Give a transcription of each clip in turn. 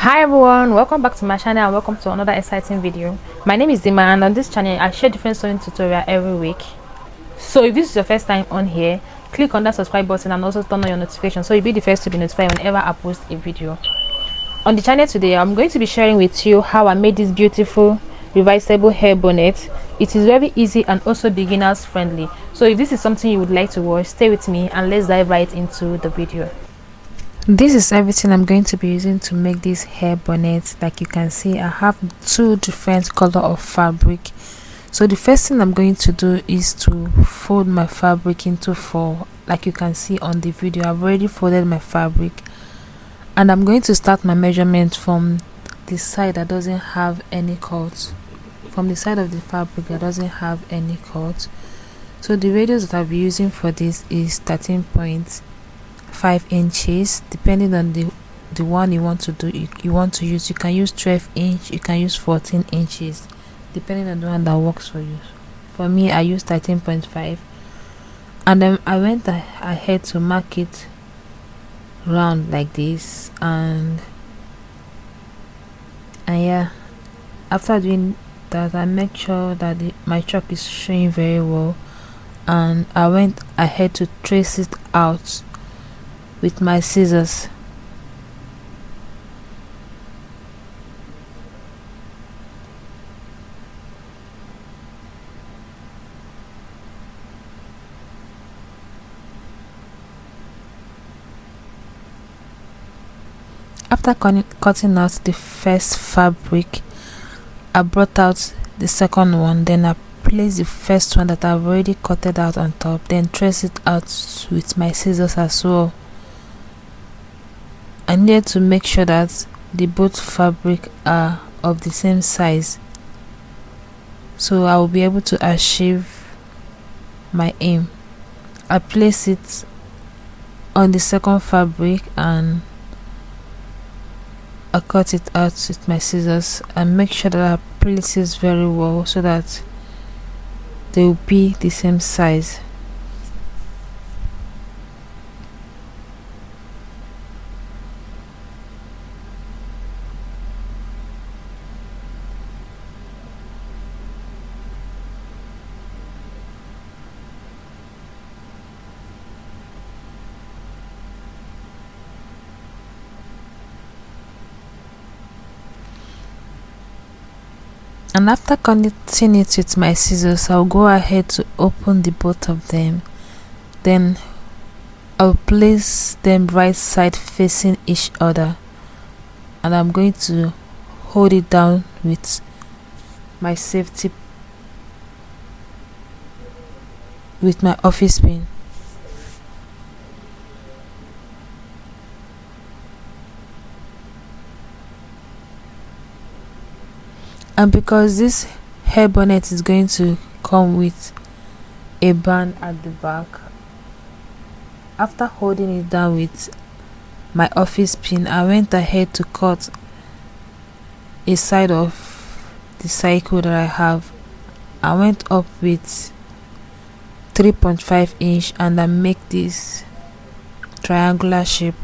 Hi everyone, welcome back to my channel and welcome to another exciting video. My name is Dima and on this channel I share different sewing tutorial every week. So if this is your first time on here, click on that subscribe button and also turn on your notifications so you'll be the first to be notified whenever I post a video. On the channel today, I'm going to be sharing with you how I made this beautiful reversible hair bonnet. It is very easy and also beginners friendly. So if this is something you would like to watch, stay with me and let's dive right into the video. This is everything I'm going to be using to make this hair bonnet. Like you can see, I have two different color of fabric. So the first thing I'm going to do is to fold my fabric into four. Like you can see on the video, I've already folded my fabric, and I'm going to start my measurement from the side that doesn't have any cut, from the side of the fabric that doesn't have any cut. So the radius that I'll be using for this is 13.5 inches, depending on the one you want to do. You want to use, you can use 12 inch, you can use 14 inches, depending on the one that works for you. For me, I use 13.5, and then I went ahead to mark it round like this, and yeah, after doing that, I make sure that my chalk is showing very well, and I went ahead to trace it out with my scissors. After cutting out the first fabric, I brought out the second one, then I placed the first one that I've already cutted out on top, then trace it out with my scissors as well. I needed to make sure that the both fabric are of the same size, so I will be able to achieve my aim. I place it on the second fabric and I cut it out with my scissors and make sure that I place it very well so that they will be the same size. And after connecting it with my scissors, I'll go ahead to open the both of them. Then I'll place them right side facing each other, and I'm going to hold it down with my safety, with my office pin. And because this hair bonnet is going to come with a band at the back, after holding it down with my office pin, I went ahead to cut a side of the cycle that I have. I went up with 3.5 inch and I make this triangular shape.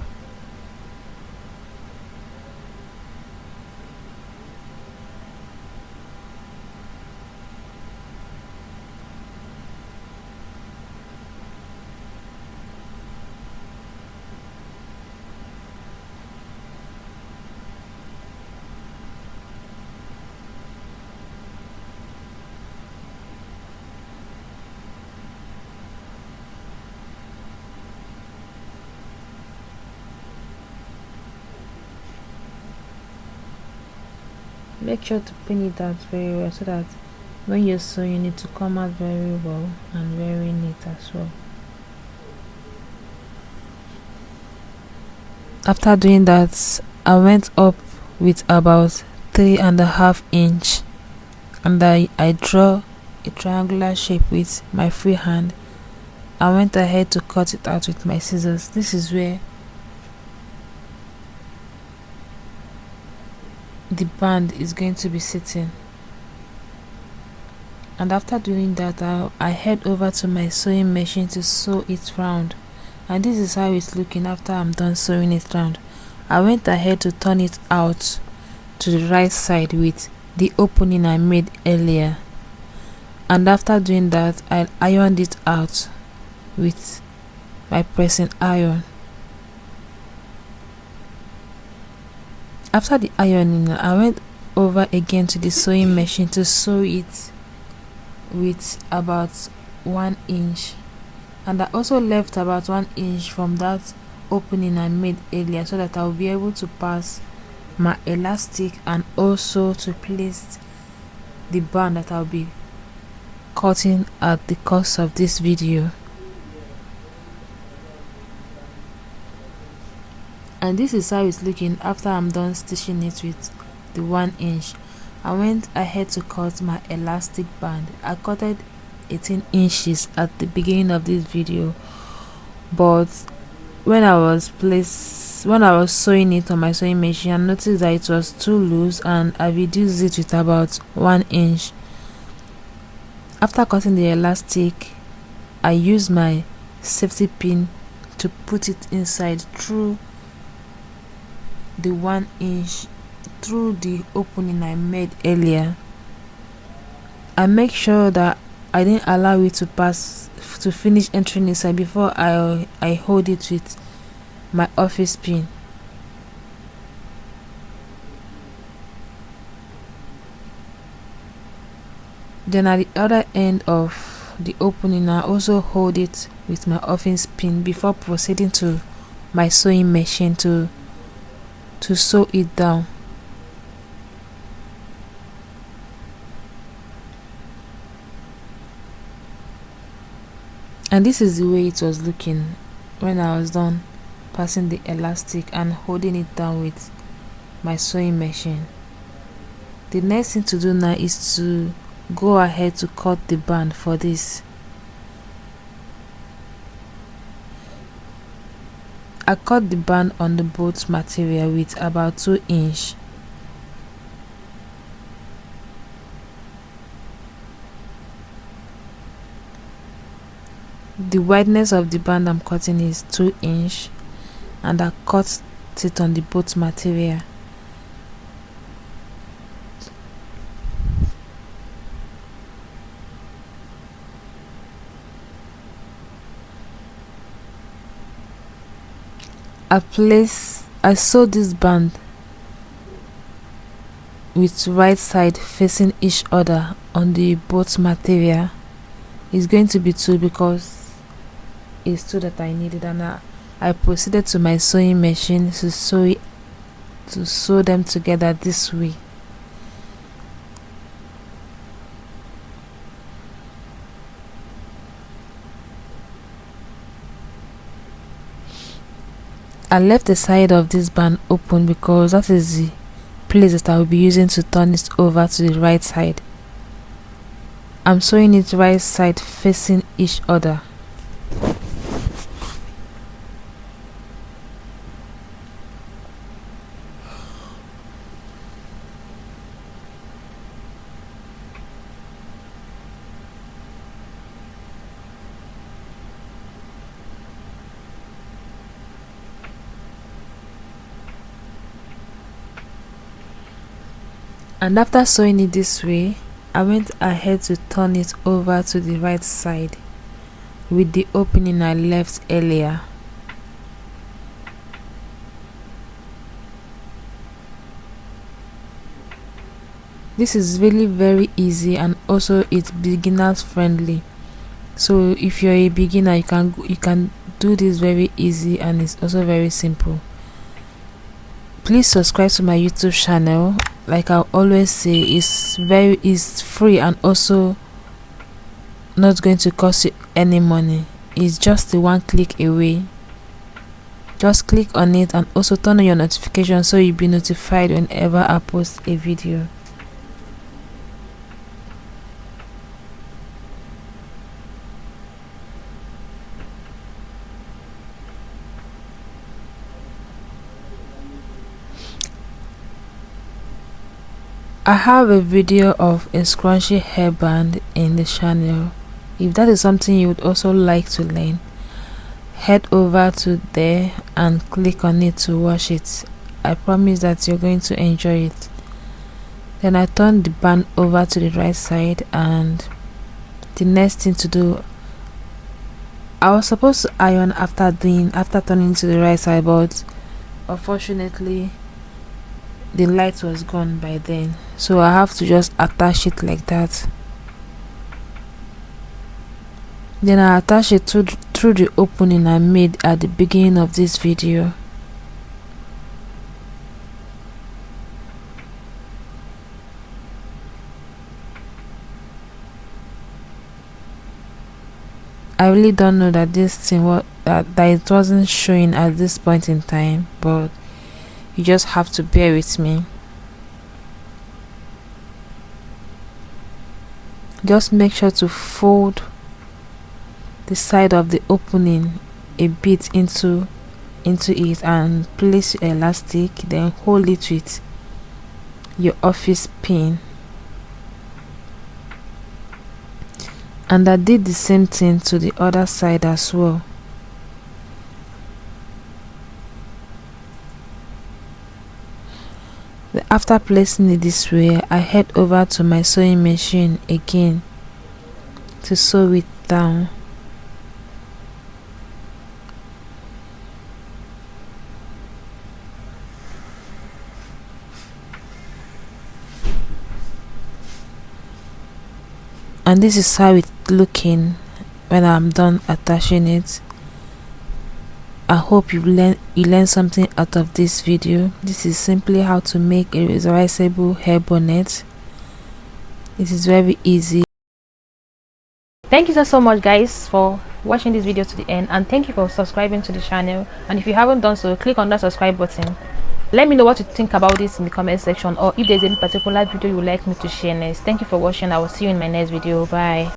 Make sure to pin it out very well so that when you're sewing it to come out very well and very neat as well. After doing that, I went up with about 3.5 inch and I draw a triangular shape with my free hand. I went ahead to cut it out with my scissors. This is where the band is going to be sitting. And after doing that, I head over to my sewing machine to sew it round. And this is how it's looking after I'm done sewing it round. I went ahead to turn it out to the right side with the opening I made earlier, and after doing that I ironed it out with my pressing iron. After the ironing, I went over again to the sewing machine to sew it with about 1 inch, and I also left about 1 inch from that opening I made earlier so that I'll be able to pass my elastic and also to place the band that I'll be cutting at the course of this video. And this is how it's looking after I'm done stitching it with the 1 inch. I went ahead to cut my elastic band. I cutted 18 inches at the beginning of this video, but when I was sewing it on my sewing machine, I noticed that it was too loose and I reduced it with about 1 inch. After cutting the elastic, I used my safety pin to put it inside through the 1 inch, through the opening I made earlier. I make sure that I didn't allow it to finish entering inside before I hold it with my office pin. Then at the other end of the opening, I also hold it with my office pin before proceeding to my sewing machine to sew it down. And this is the way it was looking when I was done passing the elastic and holding it down with my sewing machine. The next thing to do now is to go ahead to cut the band for this. I cut the band on the boat material with about 2 inch. The wideness of the band I'm cutting is 2 inch, and I cut it on the boat material. I sewed this band with right side facing each other on the boat material. It's going to be 2 because it's 2 that I needed, and I proceeded to my sewing machine to sew them together this way. I left the side of this band open because that is the place that I will be using to turn it over to the right side. I'm sewing it right side facing each other. And after sewing it this way, I went ahead to turn it over to the right side with the opening I left earlier. This is really very easy, and also it's beginners friendly. So if you're a beginner, you can do this very easy, and it's also very simple. Please subscribe to my YouTube channel. Like I always say, it's free and also not going to cost you any money. It's just a 1 click away. Just click on it and also turn on your notifications so you'll be notified whenever I post a video. I have a video of a scrunchy hairband in the channel. If that is something you would also like to learn, head over to there and click on it to watch it. I promise that you're going to enjoy it. Then I turned the band over to the right side, and the next thing to do, I was supposed to iron after turning to the right side, but unfortunately the light was gone by then, so I have to just attach it like that. Then I attach it through the opening I made at the beginning of this video. I really don't know that this thing that it wasn't showing at this point in time, but you just have to bear with me. Just make sure to fold the side of the opening a bit into it and place your elastic, then hold it with your office pin. And I did the same thing to the other side as well. After placing it this way, I head over to my sewing machine again to sew it down. And this is how it's looking when I'm done attaching it. I hope you learn something out of this video. This is simply how to make a reversible hair bonnet. It is very easy. Thank you so much guys for watching this video to the end, and thank you for subscribing to the channel. And if you haven't done so, click on that subscribe button. Let me know what you think about this in the comment section, or if there's any particular video you would like me to share next. Thank you for watching. I will see you in my next video. Bye.